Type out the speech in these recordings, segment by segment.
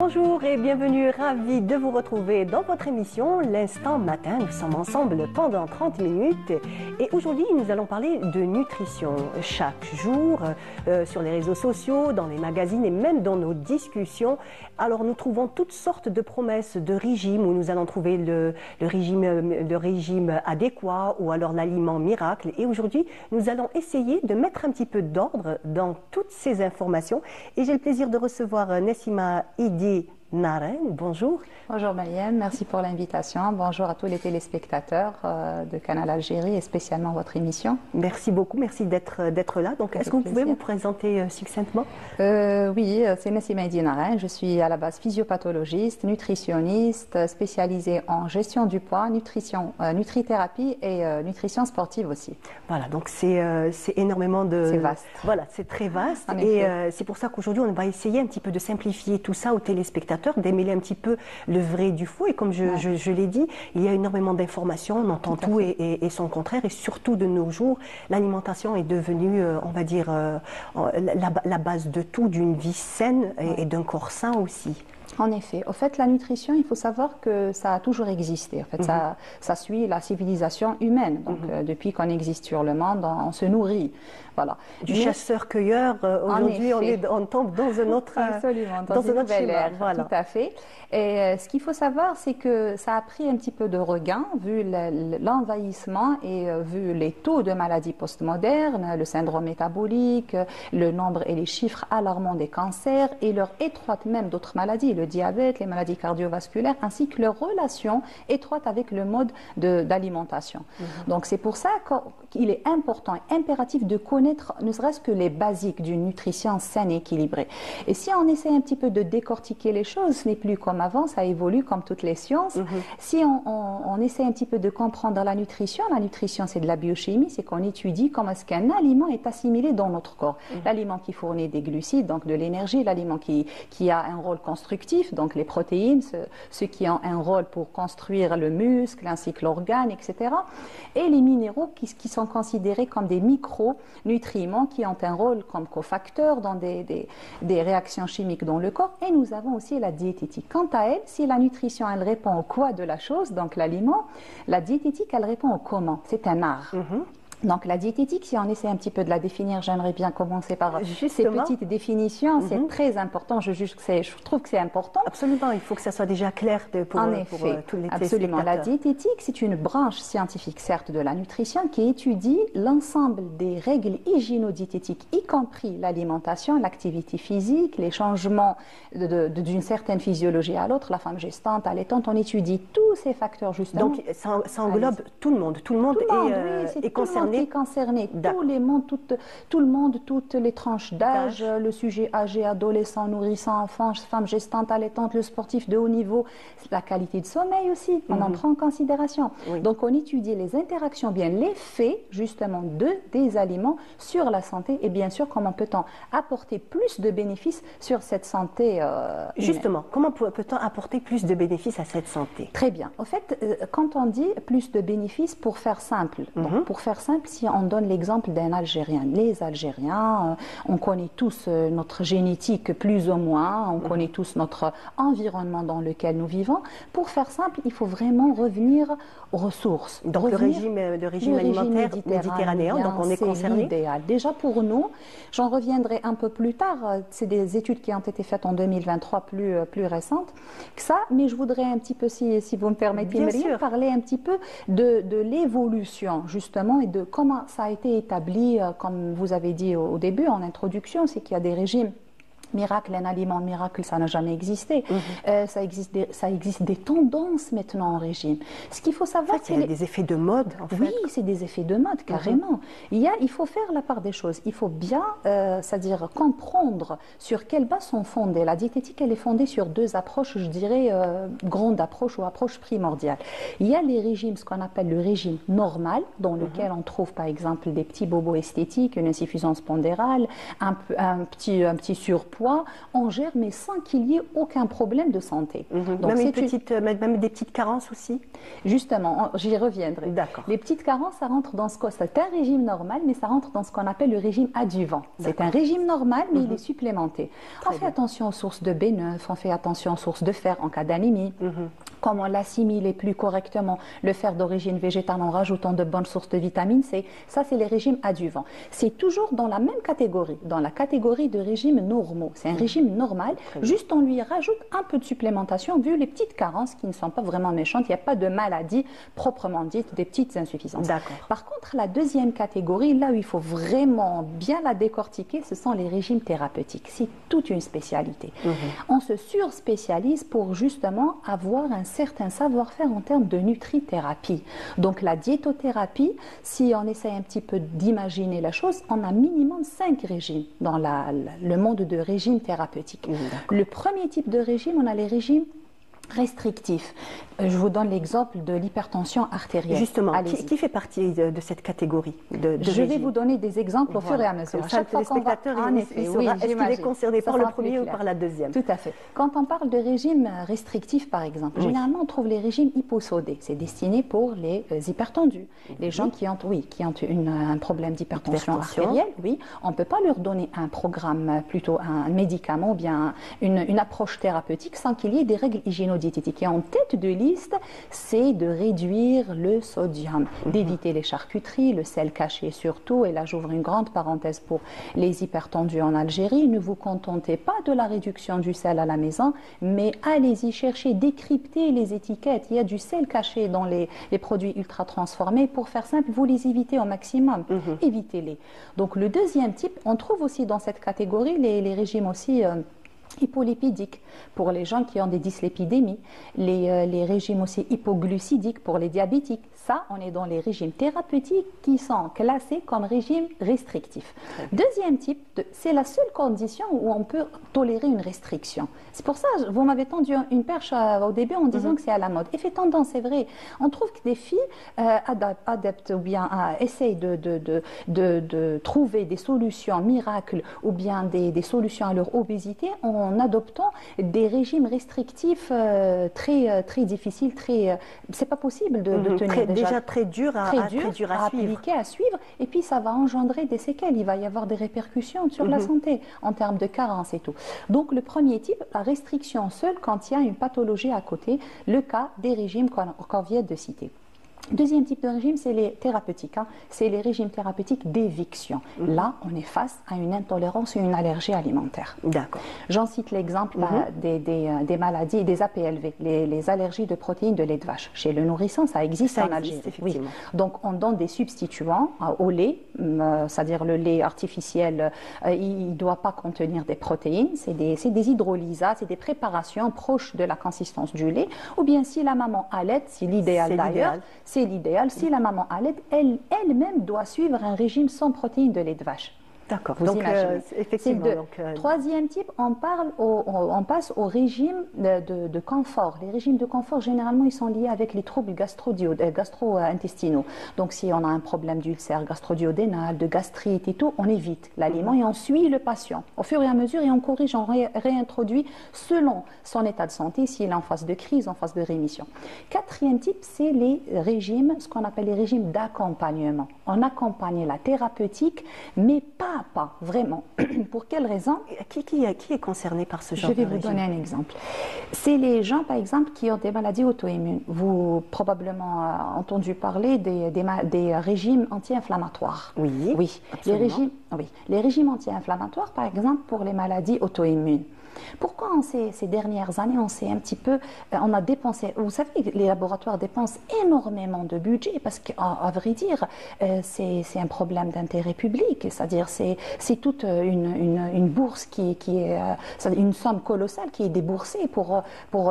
Bonjour et bienvenue, ravi de vous retrouver dans votre émission L'Instant Matin. Nous sommes ensemble pendant 30 minutes et aujourd'hui nous allons parler de nutrition. Chaque jour, sur les réseaux sociaux, dans les magazines et même dans nos discussions, alors nous trouvons toutes sortes de promesses de régimes où nous allons trouver le régime adéquat ou alors l'aliment miracle. Et aujourd'hui, nous allons essayer de mettre un petit peu d'ordre dans toutes ces informations et j'ai le plaisir de recevoir Nessima Idi Naren. Bonjour. Bonjour Marianne, merci pour l'invitation. Bonjour à tous les téléspectateurs de Canal Algérie et spécialement votre émission. Merci beaucoup, merci d'être là. Donc, est-ce que vous pouvez vous présenter succinctement? Oui, c'est Nessima Idi Naren. Je suis à la base physiopathologiste, nutritionniste, spécialisée en gestion du poids, nutrition, nutrithérapie et nutrition sportive aussi. Voilà, donc c'est énormément de... C'est vaste. Voilà, c'est très vaste. En et effet. c'est pour ça qu'aujourd'hui, on va essayer un petit peu de simplifier tout ça aux téléspectateurs, démêler un petit peu le vrai du faux. Et comme je l'ai dit, il y a énormément d'informations, on entend tout et son contraire. Et surtout de nos jours, l'alimentation est devenue, on va dire, la base de tout, d'une vie saine et d'un corps sain aussi. En effet. Au fait, la nutrition, il faut savoir que ça a toujours existé. En fait, ça suit la civilisation humaine. Donc, depuis qu'on existe sur le monde, on se nourrit. Voilà. Du chasseur-cueilleur, aujourd'hui, on tombe dans un autre, absolument, dans une nouvelle ère. Voilà. Tout à fait. Et ce qu'il faut savoir, c'est que ça a pris un petit peu de regain, vu l'envahissement et vu les taux de maladies postmodernes, le syndrome métabolique, le nombre et les chiffres alarmants des cancers et leur étroite même d'autres maladies, le diabète, les maladies cardiovasculaires, ainsi que leur relation étroite avec le mode d'alimentation. Donc c'est pour ça qu'il est important et impératif de connaître ne serait-ce que les basiques d'une nutrition saine et équilibrée. Et si on essaie un petit peu de décortiquer les choses, ce n'est plus comme avant, ça évolue comme toutes les sciences. Si on essaie un petit peu de comprendre la nutrition c'est de la biochimie, c'est qu'on étudie comment est-ce qu'un aliment est assimilé dans notre corps. L'aliment qui fournit des glucides, donc de l'énergie, l'aliment qui a un rôle constructif, donc les protéines, ceux qui ont un rôle pour construire le muscle ainsi que l'organe, etc. Et les minéraux qui sont considérés comme des micronutriments qui ont un rôle comme cofacteurs dans des réactions chimiques dans le corps. Et nous avons aussi la diététique. Quant à elle, si la nutrition, elle répond au quoi de la chose, donc l'aliment, la diététique, elle répond au comment. C'est un art. Donc la diététique, si on essaie un petit peu de la définir, j'aimerais bien commencer par ces petites définitions. C'est très important, je trouve que c'est important. Absolument, il faut que ça soit déjà clair pour tous les téléspectateurs. Absolument. La diététique, c'est une branche scientifique, certes, de la nutrition qui étudie l'ensemble des règles hygiéno-diététiques, y compris l'alimentation, l'activité physique, les changements d'une certaine physiologie à l'autre, la femme gestante, allaitante. On étudie tous ces facteurs, justement. Donc ça englobe tout le monde. Tout le monde est concerné. Concerné, tout le monde, toutes les tranches d'âge, le sujet âgé, adolescent, nourrissant, enfant, femme gestante, allaitante, le sportif de haut niveau, la qualité de sommeil aussi, on en prend en considération. Donc on étudie les interactions, bien l'effet justement des aliments sur la santé et bien sûr comment peut-on apporter plus de bénéfices sur cette santé Justement, comment peut-on apporter plus de bénéfices à cette santé? Très bien. En fait, quand on dit plus de bénéfices, pour faire simple, donc, pour faire simple, si on donne l'exemple d'un Algérien, les Algériens, on connaît tous notre génétique plus ou moins, on connaît tous notre environnement dans lequel nous vivons. Pour faire simple, il faut vraiment revenir aux ressources. Donc le régime alimentaire méditerranéen, donc on est concerné. L'idéal. Déjà pour nous, j'en reviendrai un peu plus tard, c'est des études qui ont été faites en 2023 plus récentes que ça, mais je voudrais un petit peu, si vous me permettez, Myriam, parler un petit peu de l'évolution justement et de comment ça a été établi, comme vous avez dit au début, en introduction, c'est qu'il y a des régimes miracle, un aliment miracle, ça n'a jamais existé. Ça existe des tendances maintenant en régime. Ce qu'il faut savoir, c'est des effets de mode. En fait. Oui, c'est des effets de mode, carrément. Il faut faire la part des choses. Il faut bien, c'est-à-dire comprendre sur quelle base sont fondées. La diététique, elle est fondée sur deux approches, je dirais, grandes approches ou approches primordiales. Il y a les régimes, ce qu'on appelle le régime normal, dans lequel on trouve par exemple des petits bobos esthétiques, une insuffisance pondérale, un petit surpoids, poids en gère, mais sans qu'il y ait aucun problème de santé. Donc, même des petites carences aussi? Justement, j'y reviendrai. D'accord. Les petites carences, ça rentre dans c'est un régime normal, mais ça rentre dans ce qu'on appelle le régime adjuvant. C'est un régime normal, mais il est supplémenté. On fait attention aux sources de B9, on fait attention aux sources de fer en cas d'anémie. Comme on l'assimile plus correctement, le fer d'origine végétale en rajoutant de bonnes sources de vitamine C, ça c'est les régimes adjuvants. C'est toujours dans la même catégorie, dans la catégorie de régimes normaux. C'est un régime normal, juste on lui rajoute un peu de supplémentation vu les petites carences qui ne sont pas vraiment méchantes. Il n'y a pas de maladie proprement dite, des petites insuffisances. Par contre, la deuxième catégorie, là où il faut vraiment bien la décortiquer, ce sont les régimes thérapeutiques. C'est toute une spécialité. On se surspécialise pour justement avoir un certain savoir-faire en termes de nutrithérapie. Donc la diétothérapie, si on essaie un petit peu d'imaginer la chose, on a minimum 5 régimes dans le monde de régimes thérapeutiques. Le premier type de régime, on a les régimes restrictif. Je vous donne l'exemple de l'hypertension artérielle. Justement, qui fait partie de cette catégorie de Je vais vous donner des exemples au fur et à mesure. Comme ça, le téléspectateur, est-ce qu'il est concerné par le premier ou par la deuxième? Tout à fait. Quand on parle de régime restrictif, par exemple, généralement, on trouve les régimes hyposodés. C'est destiné pour les hypertendus. Les gens qui ont un problème d'hypertension artérielle, on ne peut pas leur donner un programme, plutôt un médicament ou bien une approche thérapeutique sans qu'il y ait des règles hygiéno-diététiques. Et en tête de liste, c'est de réduire le sodium, d'éviter les charcuteries, le sel caché surtout. Et là, j'ouvre une grande parenthèse pour les hypertendus en Algérie. Ne vous contentez pas de la réduction du sel à la maison, mais allez-y chercher, décrypter les étiquettes. Il y a du sel caché dans les produits ultra transformés. Pour faire simple, vous les évitez au maximum. Évitez-les. Donc, le deuxième type, on trouve aussi dans cette catégorie les régimes aussi hypolipidiques pour les gens qui ont des dyslipidémies, les régimes aussi hypoglucidiques pour les diabétiques. Ça, on est dans les régimes thérapeutiques qui sont classés comme régimes restrictifs. Deuxième type, c'est la seule condition où on peut tolérer une restriction. C'est pour ça, vous m'avez tendu une perche au début en disant que c'est à la mode. Effet tendance, c'est vrai. On trouve que des filles adeptes ou bien essayent de trouver des solutions miracles ou bien des solutions à leur obésité en adoptant des régimes restrictifs très difficiles, c'est pas possible de tenir. Déjà très dur à appliquer, à suivre, et puis ça va engendrer des séquelles, il va y avoir des répercussions sur la santé en termes de carence et tout. Donc le premier type, la restriction seule quand il y a une pathologie à côté, le cas des régimes qu'on vient de citer. Deuxième type de régime, c'est les thérapeutiques. C'est les régimes thérapeutiques d'éviction. Là, on est face à une intolérance ou une allergie alimentaire. D'accord. J'en cite l'exemple des maladies, des APLV, les allergies de protéines de lait de vache. Chez le nourrisson, ça existe en Algérie. Oui. Donc, on donne des substituants au lait, c'est-à-dire le lait artificiel, il ne doit pas contenir des protéines. C'est des hydrolysats, c'est des préparations proches de la consistance du lait. Ou bien si la maman allait, c'est l'idéal d'ailleurs. C'est l'idéal. Si la maman allait, elle-même doit suivre un régime sans protéines de lait de vache. D'accord. Donc, effectivement. Troisième type, on passe au régime de confort. Les régimes de confort, généralement, ils sont liés avec les troubles gastro-intestinaux. Donc, si on a un problème d'ulcère gastro-duodénal, de gastrite et tout, on évite l'aliment et on suit le patient au fur et à mesure et on corrige, on réintroduit selon son état de santé, s'il est en phase de crise, en phase de rémission. Quatrième type, c'est les régimes, ce qu'on appelle les régimes d'accompagnement. On accompagne la thérapeutique, mais pas vraiment. Pour quelle raison? Qui est concerné par ce genre de régime? Je vais vous donner un exemple. C'est les gens, par exemple, qui ont des maladies auto-immunes. Vous probablement entendu parler des régimes anti-inflammatoires. Oui, les régimes anti-inflammatoires, par exemple, pour les maladies auto-immunes. Pourquoi ces dernières années, on a dépensé, vous savez, les laboratoires dépensent énormément de budget parce qu'à vrai dire, c'est un problème d'intérêt public, c'est-à-dire c'est toute une bourse qui est une somme colossale qui est déboursée pour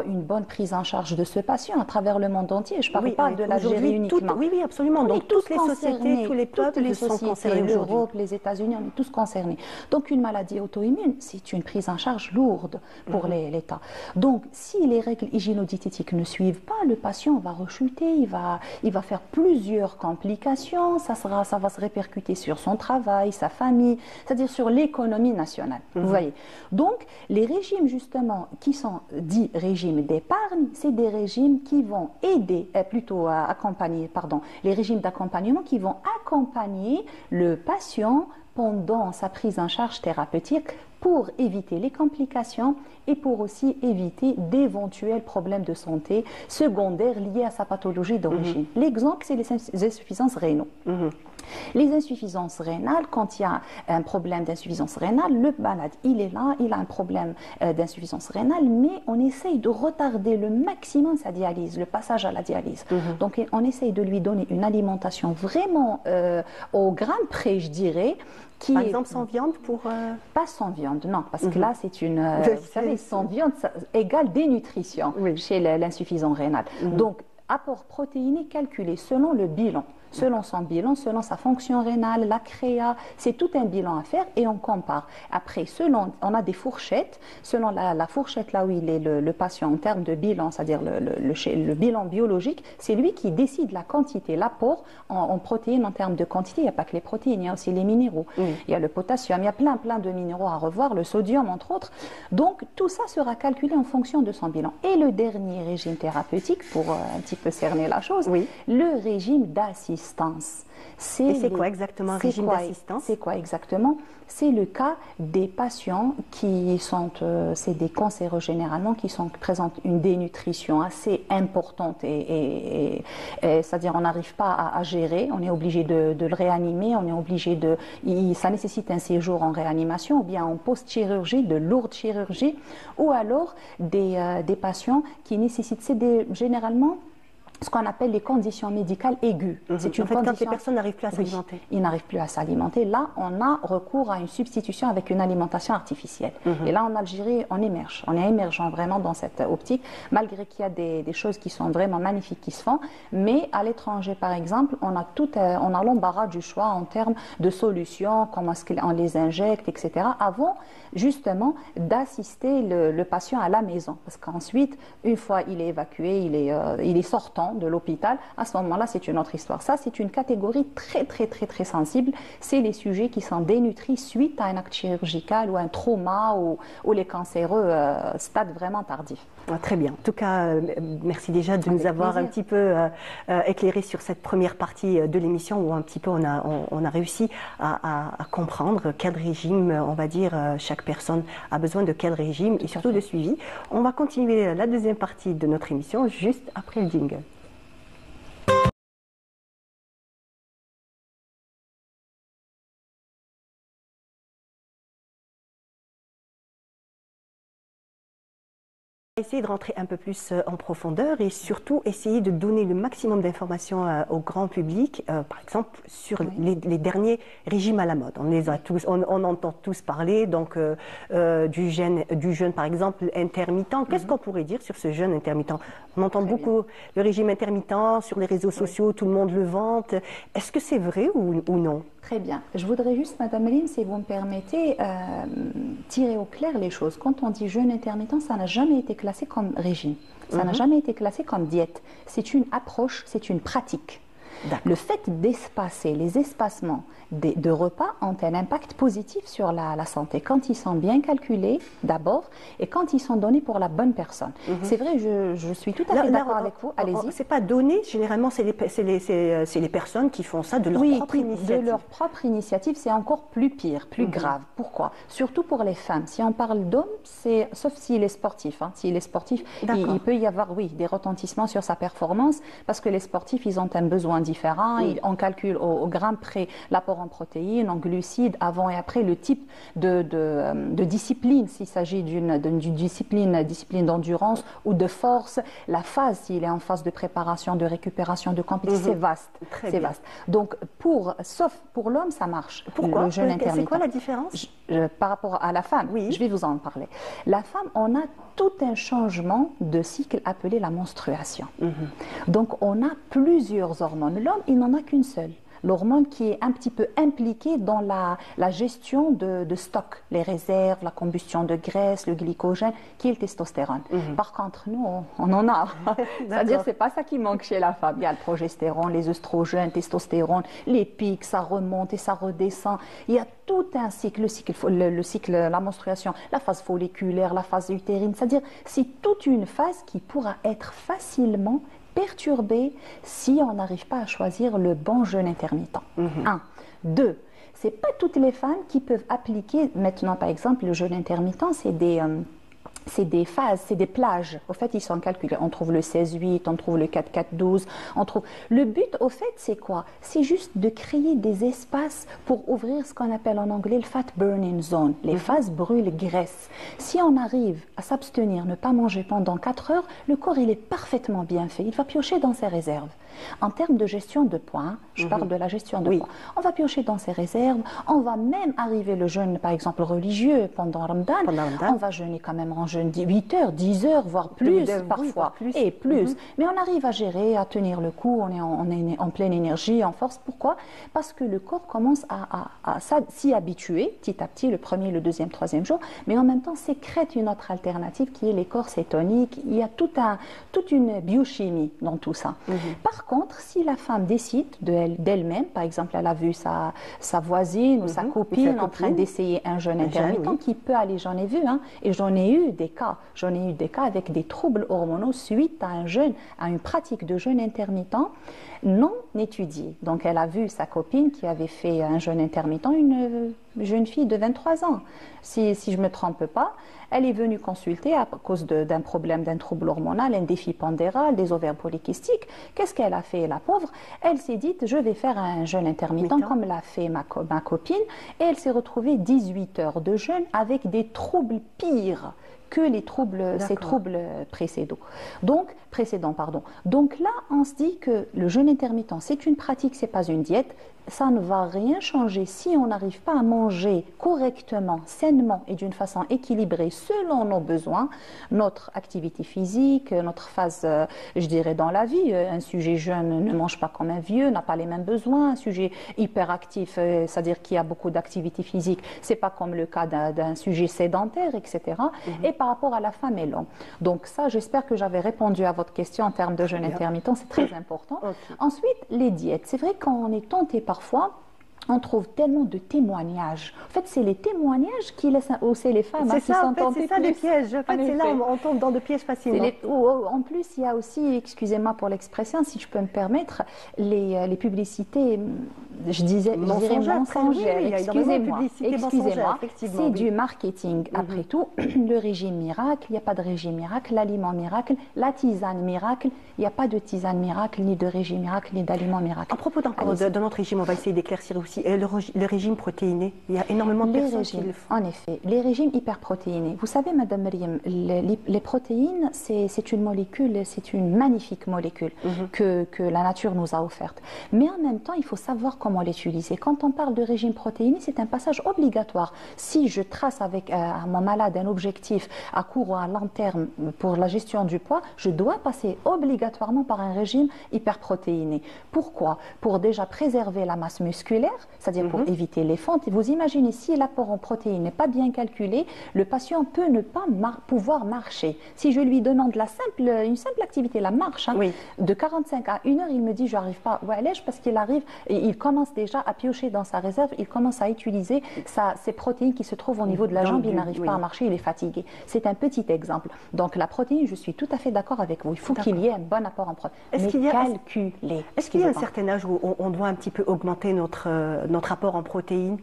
une bonne prise en charge de ce patient à travers le monde entier. Je ne parle pas de l'Algérie uniquement. Oui, absolument. Donc toutes les sociétés, tous les peuples sont concernés. L'Europe, les États-Unis, on est tous concernés. Donc une maladie auto-immune, c'est une prise en charge lourde. lourde pour l'État. Donc, si les règles hygiéno-diététiques ne suivent pas, le patient va rechuter, il va faire plusieurs complications, ça va se répercuter sur son travail, sa famille, c'est-à-dire sur l'économie nationale. Vous voyez. Donc, les régimes justement qui sont dits régimes d'épargne, c'est des régimes qui vont aider, plutôt accompagner, pardon, les régimes d'accompagnement qui vont accompagner le patient pendant sa prise en charge thérapeutique pour éviter les complications et pour aussi éviter d'éventuels problèmes de santé secondaires liés à sa pathologie d'origine. L'exemple, c'est les insuffisances rénales. Les insuffisances rénales, quand il y a un problème d'insuffisance rénale, le malade, il est là, il a un problème d'insuffisance rénale, mais on essaye de retarder le maximum sa dialyse, le passage à la dialyse. Donc on essaye de lui donner une alimentation vraiment au gramme près, je dirais. Par exemple, sans viande pour... Pas sans viande, non, parce que là, c'est une... vous savez, sans viande, ça égale dénutrition chez l'insuffisant rénal. Donc, apport protéiné calculé selon le bilan. Selon son bilan, selon sa fonction rénale, la créa, c'est tout un bilan à faire et on compare. Après, on a des fourchettes, selon la fourchette là où il est le patient en termes de bilan, c'est-à-dire le bilan biologique, c'est lui qui décide la quantité, l'apport en protéines en termes de quantité. Il n'y a pas que les protéines, il y a aussi les minéraux, il y a le potassium, il y a plein de minéraux à revoir, le sodium entre autres. Donc tout ça sera calculé en fonction de son bilan. Et le dernier régime thérapeutique, pour un petit peu cerner la chose, le régime d'assistance. Et c'est quoi exactement un régime d'assistance? C'est quoi exactement? C'est le cas des patients qui sont, c'est des cancéreux généralement, qui présentent une dénutrition assez importante et c'est-à-dire on n'arrive pas à gérer, on est obligé de le réanimer, on est obligé ça nécessite un séjour en réanimation ou bien en post-chirurgie, de lourde chirurgie, ou alors des patients qui nécessitent, généralement, ce qu'on appelle les conditions médicales aiguës. C'est une condition... quand les personnes n'arrivent plus à s'alimenter. Ils n'arrivent plus à s'alimenter. Là, on a recours à une substitution avec une alimentation artificielle. Et là, en Algérie, on émerge. On est émergent vraiment dans cette optique, malgré qu'il y a des choses qui sont vraiment magnifiques qui se font. Mais à l'étranger, par exemple, on a l'embarras du choix en termes de solutions, comment est-ce qu'on les injecte, etc. Avant, justement, d'assister le patient à la maison. Parce qu'ensuite, une fois il est évacué, il est sortant de l'hôpital, à ce moment-là, c'est une autre histoire. Ça, c'est une catégorie très sensible. C'est les sujets qui sont dénutris suite à un acte chirurgical ou un trauma ou les cancéreux stade vraiment tardif. Très bien. En tout cas, merci déjà de nous avoir un petit peu éclairé sur cette première partie de l'émission où un petit peu on a réussi à comprendre quel régime, on va dire, chaque personne a besoin de quel régime et surtout de suivi. On va continuer la deuxième partie de notre émission juste après le jingle. Essayer de rentrer un peu plus en profondeur et surtout essayer de donner le maximum d'informations au grand public, par exemple sur les derniers régimes à la mode. On les a tous, on entend tous parler donc du jeûne par exemple intermittent. Qu'est-ce qu'on pourrait dire sur ce jeûne intermittent? On entend beaucoup le régime intermittent sur les réseaux sociaux, tout le monde le vante. Est-ce que c'est vrai ou non? Très bien. Je voudrais juste, Madame Eline, si vous me permettez, tirer au clair les choses. Quand on dit jeûne intermittent, ça n'a jamais été classé comme régime. Ça n'a jamais été classé comme diète. C'est une approche, c'est une pratique. Le fait d'espacer, les espacements de repas ont un impact positif sur la santé quand ils sont bien calculés d'abord et quand ils sont donnés pour la bonne personne. C'est vrai, je suis tout à fait d'accord avec vous. Allez-y. C'est pas donné, généralement c'est les personnes qui font ça de leur propre initiative. De leur propre initiative, c'est encore plus pire, plus grave. Pourquoi? Surtout pour les femmes. Si on parle d'hommes, sauf s'il est sportif. S'il est sportif, il peut y avoir des retentissements sur sa performance parce que les sportifs, ils ont un besoin différent. On calcule au gramme près l'apport en protéines, en glucides, avant et après, le type de discipline, s'il s'agit d'une discipline d'endurance ou de force, la phase, s'il est en phase de préparation, de récupération, de compétition, c'est vaste. C'est vaste. Donc, sauf pour l'homme, ça marche. Pourquoi? Le jeûne intermittent. C'est quoi la différence? Par rapport à la femme, je vais vous en parler. La femme, on a tout un changement de cycle appelé la menstruation. Donc, on a plusieurs hormones. L'homme, il n'en a qu'une seule. l'hormone qui est un petit peu impliquée dans la gestion de stock, les réserves, la combustion de graisse, le glycogène, qui est le testostérone. Par contre, nous, on en a. C'est-à-dire, c'est pas ça qui manque chez la femme. Il y a le progestérone, les œstrogènes, testostérone, les pics, ça remonte et ça redescend. Il y a tout un cycle, le cycle, la menstruation, la phase folliculaire, la phase utérine. C'est-à-dire, c'est toute une phase qui pourra être facilement perturbée si on n'arrive pas à choisir le bon jeûne intermittent. Un. Deux, c'est pas toutes les femmes qui peuvent appliquer, maintenant par exemple, le jeûne intermittent, c'est des phases, c'est des plages. Au fait, ils sont calculés. On trouve le 16-8, on trouve le 4-4-12, on trouve... Le but, au fait, c'est quoi? C'est juste de créer des espaces pour ouvrir ce qu'on appelle en anglais le fat burning zone, les phases brûle-graisse. Si on arrive à s'abstenir, ne pas manger pendant 4 heures, le corps, il est parfaitement bien fait. Il va piocher dans ses réserves. En termes de gestion de poids, je parle de la gestion de poids, on va piocher dans ses réserves, on va même arriver le jeûne, par exemple, religieux pendant Ramadan, on va jeûner quand même en jeûne 8 heures, 10 heures, voire plus parfois, et plus. Mais on arrive à gérer, à tenir le coup, on est en pleine énergie, en force. Pourquoi? Parce que le corps commence à s'y habituer petit à petit, le premier, le deuxième, troisième jour, mais en même temps sécrète une autre alternative qui est les corps cétoniques. Il y a toute une biochimie dans tout ça. Par contre, si la femme décide d'elle-même, par exemple, elle a vu sa voisine ou sa copine en train d'essayer un jeûne intermittent, qui peut aller, j'en ai vu, et j'en ai eu des cas avec des troubles hormonaux suite à un jeûne, à une pratique de jeûne intermittent non étudiée. Donc, elle a vu sa copine qui avait fait un jeûne intermittent, une jeune fille de 23 ans. Si je ne me trompe pas, elle est venue consulter à cause d'un problème, d'un trouble hormonal, un défi pondéral, des ovaires polykystiques. Qu'est-ce qu'elle a fait, la pauvre? Elle s'est dit, je vais faire un jeûne intermittent comme l'a fait ma copine. Et elle s'est retrouvée 18 heures de jeûne avec des troubles pires que ces troubles précédents. Donc là, on se dit que le jeûne intermittent, c'est une pratique, c'est pas une diète. Ça ne va rien changer si on n'arrive pas à manger correctement, sainement et d'une façon équilibrée selon nos besoins, notre activité physique, notre phase, je dirais, dans la vie. Un sujet jeune ne mange pas comme un vieux, n'a pas les mêmes besoins. Un sujet hyperactif, c'est-à-dire qui a beaucoup d'activité physique, c'est pas comme le cas d'un sujet sédentaire, etc. Et par rapport à la femme et l'homme. Donc ça, j'espère que j'avais répondu à votre question en termes de jeûne intermittent, c'est très important. Ensuite, les diètes. C'est vrai qu'on est tenté parfois, on trouve tellement de témoignages. En fait, c'est les témoignages qui laissent hausser les femmes. C'est ça, en fait, c'est ça les pièges. En fait, c'est là où on tombe dans de pièges facilement. En plus, il y a aussi, excusez-moi pour l'expression, si je peux me permettre, les publicités, je dirais mensongères. Excusez-moi, c'est du marketing. Après tout, le régime miracle, il n'y a pas de régime miracle, l'aliment miracle, la tisane miracle, il n'y a pas de tisane miracle, ni de régime miracle, ni d'aliment miracle. À propos de notre régime, on va essayer d'éclaircir aussi le régime protéiné. Il y a énormément de personnes qui le font. En effet, les régimes hyperprotéinés. Vous savez, Madame Mariam, les protéines, c'est une molécule, c'est une magnifique molécule que la nature nous a offerte. Mais en même temps, il faut savoir comment l'utiliser. Quand on parle de régime protéiné, c'est un passage obligatoire. Si je trace avec à mon malade un objectif à court ou à long terme pour la gestion du poids, je dois passer obligatoirement par un régime hyperprotéiné. Pourquoi? Pour déjà préserver la masse musculaire, c'est-à-dire pour éviter les fentes. Et vous imaginez, si l'apport en protéines n'est pas bien calculé, le patient peut ne pas pouvoir marcher. Si je lui demande une simple activité, la marche, de 45 à 1 heure, il me dit, je n'arrive pas. Ouais, allège, parce qu'il arrive, il commence déjà à piocher dans sa réserve, il commence à utiliser ses protéines qui se trouvent au niveau de la jambe, il n'arrive pas à marcher, il est fatigué. C'est un petit exemple. Donc la protéine, je suis tout à fait d'accord avec vous. Il faut qu'il y ait un bon apport en protéines. Mais calculé. Est-ce qu'il y a un certain âge où on doit un petit peu augmenter notre apport en protéines?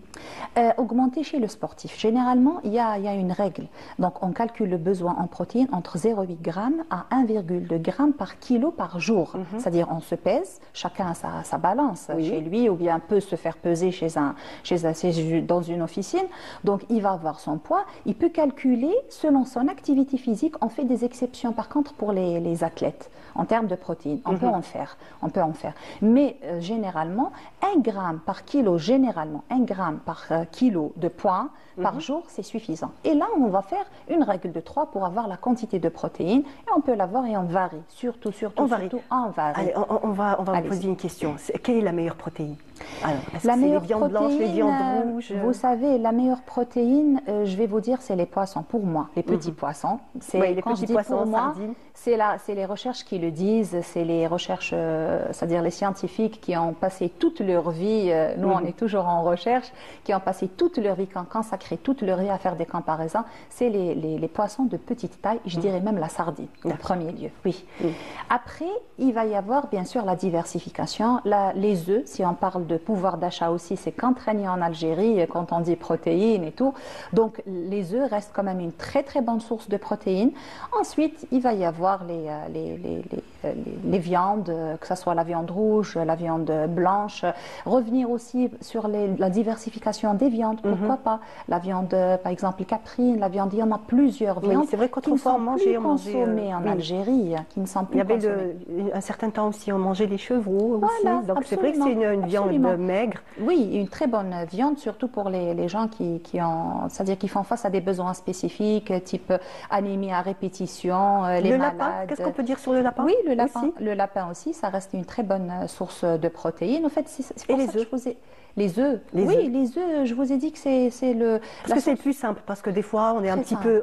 Augmenter chez le sportif. Généralement, il y a une règle. Donc, on calcule le besoin en protéines entre 0,8 g à 1,2 g par kilo par jour. C'est-à-dire, on se pèse, chacun a sa balance chez lui, ou bien peut se faire peser dans une officine. Donc, il va avoir son poids. Il peut calculer selon son activité physique. On fait des exceptions, par contre, pour les athlètes. En termes de protéines, on peut en faire. Mais généralement, 1 g par kilo, 1 g par kilo de poids par jour, c'est suffisant. Et là, on va faire une règle de 3 pour avoir la quantité de protéines. Et on peut l'avoir et on varie. Surtout, on varie. Allez, on va vous poser une question. Quelle est la meilleure protéine? Alors, est-ce que c'est les viandes blanches, les viandes rouges? Vous savez, la meilleure protéine, je vais vous dire, c'est les poissons pour moi, les petits poissons. Oui, les petits poissons, pour moi, sardines. c'est les recherches qui le disent, c'est les recherches, c'est-à-dire les scientifiques qui ont passé toute leur vie, nous on est toujours en recherche, qui ont passé toute leur vie, qui ont consacré toute leur vie à faire des comparaisons, c'est les poissons de petite taille, je dirais même la sardine, en premier lieu, oui. Après, il va y avoir bien sûr la diversification, les œufs, si on parle de pouvoir d'achat aussi, c'est contraignant en Algérie quand on dit protéines et tout, donc les œufs restent quand même une très très bonne source de protéines. Ensuite, il va y avoir les viandes, que ce soit la viande rouge, la viande blanche. Revenir aussi sur la diversification des viandes, pourquoi pas. La viande, par exemple, caprine, la viande, il y en a plusieurs viandes. Oui, c'est vrai qu'autrefois, on mangeait en Algérie, qui ne sont plus consommées. Il y avait un certain temps aussi, on mangeait les chevreaux voilà, aussi. Donc c'est vrai que c'est une viande maigre. Oui, une très bonne viande, surtout pour les gens c'est-à-dire qui font face à des besoins spécifiques, type anémie à répétition, les malades. Qu'est-ce qu'on peut dire sur le lapin? Oui, le lapin aussi, ça reste une très bonne source de protéines. En fait, c'est pour ça que je vous ai... Les œufs, les œufs, je vous ai dit que c'est le... Parce que c'est plus simple, parce que des fois, on est un petit peu...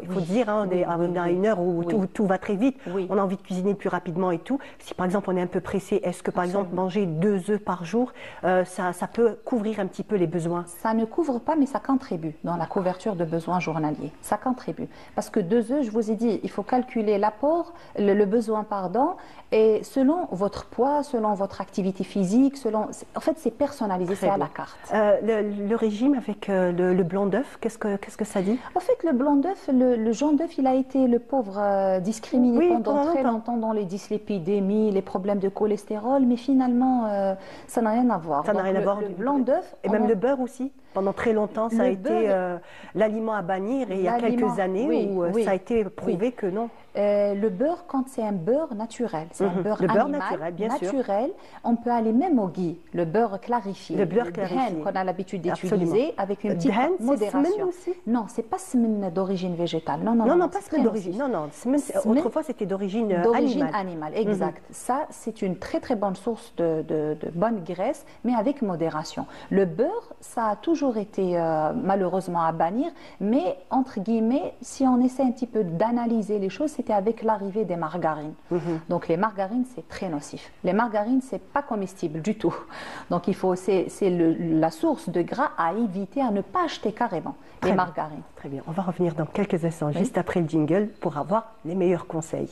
il faut dire, on est à une heure où tout va très vite, on a envie de cuisiner plus rapidement et tout. Si par exemple, on est un peu pressé, est-ce que par exemple, manger 2 œufs par jour, ça peut couvrir un petit peu les besoins? Ça ne couvre pas, mais ça contribue dans la couverture de besoins journaliers. Ça contribue. Parce que 2 œufs, je vous ai dit, il faut calculer l'apport, le besoin, pardon, et selon votre poids, selon votre activité physique, en fait, c'est personnalisé. C'est à la carte. Le régime avec le blanc d'œuf, qu'est-ce que ça dit? En fait, le blanc d'œuf, le jaune d'œuf, il a été le pauvre discriminé pendant très longtemps dans les dyslipidémies, les problèmes de cholestérol, mais finalement, ça n'a rien à voir. Ça n'a rien à voir. Le blanc d'œuf... Et même le beurre aussi. Pendant très longtemps, ça a été l'aliment à bannir, et il y a quelques années où ça a été prouvé que non. Le beurre, quand c'est un beurre naturel, c'est un beurre animal, bien sûr. On peut aller même au ghee, le beurre clarifié, le dhen qu'on a l'habitude d'utiliser avec une petite modération. Aussi? Non, c'est pas semaine d'origine végétale. Non, pas semaine d'origine. Non, autrefois c'était d'origine animale. Exact. Ça, c'est une très très bonne source de bonne graisse, mais avec modération. Le beurre, ça a toujours été malheureusement à bannir, mais entre guillemets, si on essaie un petit peu d'analyser les choses, c'était avec l'arrivée des margarines. Donc les margarines, c'est très nocif. Les margarines, c'est pas comestible du tout. Donc c'est la source de gras à éviter, à ne pas acheter carrément, les margarines. Très bien, on va revenir dans quelques instants, juste après le jingle, pour avoir les meilleurs conseils.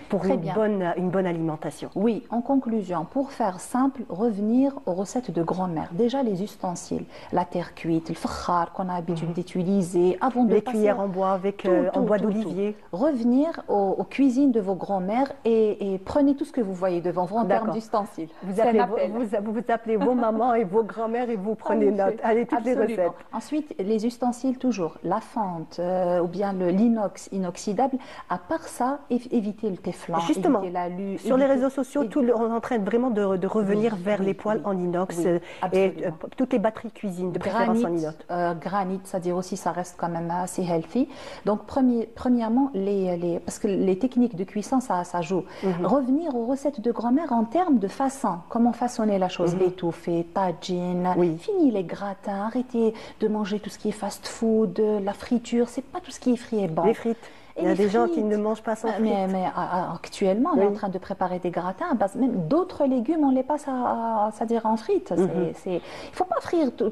Pour une bonne alimentation. Oui, en conclusion, pour faire simple, revenir aux recettes de grand-mère. Déjà les ustensiles, la terre cuite, le fakhar qu'on a l'habitude d'utiliser, avant de les cuillères en bois en bois d'olivier. Revenir aux cuisines de vos grand-mères et prenez tout ce que vous voyez devant vous en termes d'ustensiles. Vous appelez vos mamans et vos grand-mères et vous prenez note. Allez, toutes les recettes. Ensuite, les ustensiles toujours, la fente ou bien l'inox inoxydable. À part ça, évitez le téflon. Justement, sur les réseaux sociaux, on est en train vraiment de revenir vers les poêles en inox et toutes les batteries cuisine de préférence en inox. Granit, c'est-à-dire aussi ça reste quand même assez healthy. Donc premièrement, parce que les techniques de cuisson, ça joue. Revenir aux recettes de grand-mère en termes de façon, comment façonner la chose, l'étouffer, tagine, fini les gratins, arrêtez de manger tout ce qui est fast-food, la friture, c'est pas tout ce qui est frit et bon. Les frites. Il y a des gens qui ne mangent pas sans frites. Mais actuellement, on est en train de préparer des gratins à base, même d'autres légumes, on les passe c'est-à-dire en frites. Il faut pas frire tout.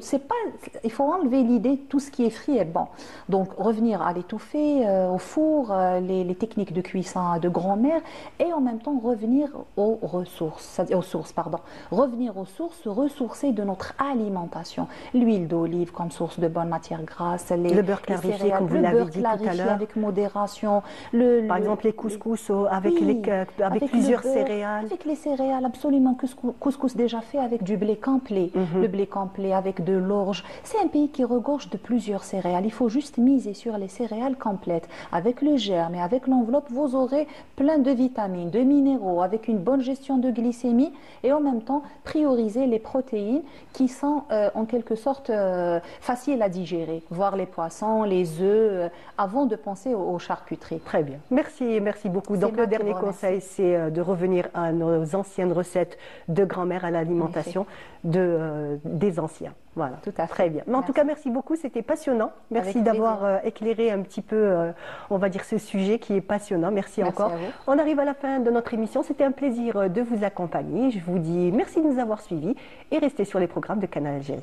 Il faut enlever l'idée tout ce qui est frit est bon. Donc revenir à l'étouffer, au four, les techniques de cuisson de grand-mère, et en même temps revenir aux sources, revenir aux sources, se ressourcer de notre alimentation. L'huile d'olive comme source de bonne matière grasse, le beurre clarifié, comme vous l'avez dit tout à l'heure, avec modération. préparation. Par exemple, les couscous avec, Oui, avec plusieurs céréales. Avec les céréales, absolument. Couscous déjà fait avec du blé complet. Le blé complet avec de l'orge. C'est un pays qui regorge de plusieurs céréales. Il faut juste miser sur les céréales complètes. Avec le germe et avec l'enveloppe, vous aurez plein de vitamines, de minéraux, avec une bonne gestion de glycémie et en même temps prioriser les protéines qui sont en quelque sorte faciles à digérer, voire les poissons, les œufs, avant de penser aux charcuteries. Très bien. Merci, merci beaucoup. Donc le dernier conseil, c'est de revenir à nos anciennes recettes de grand-mère à l'alimentation des anciens. Voilà, tout à fait. Très bien. Mais en tout cas, merci beaucoup, c'était passionnant. Merci d'avoir éclairé un petit peu, on va dire, ce sujet qui est passionnant. Merci encore. On arrive à la fin de notre émission. C'était un plaisir de vous accompagner. Je vous dis merci de nous avoir suivis et restez sur les programmes de Canal Algérie.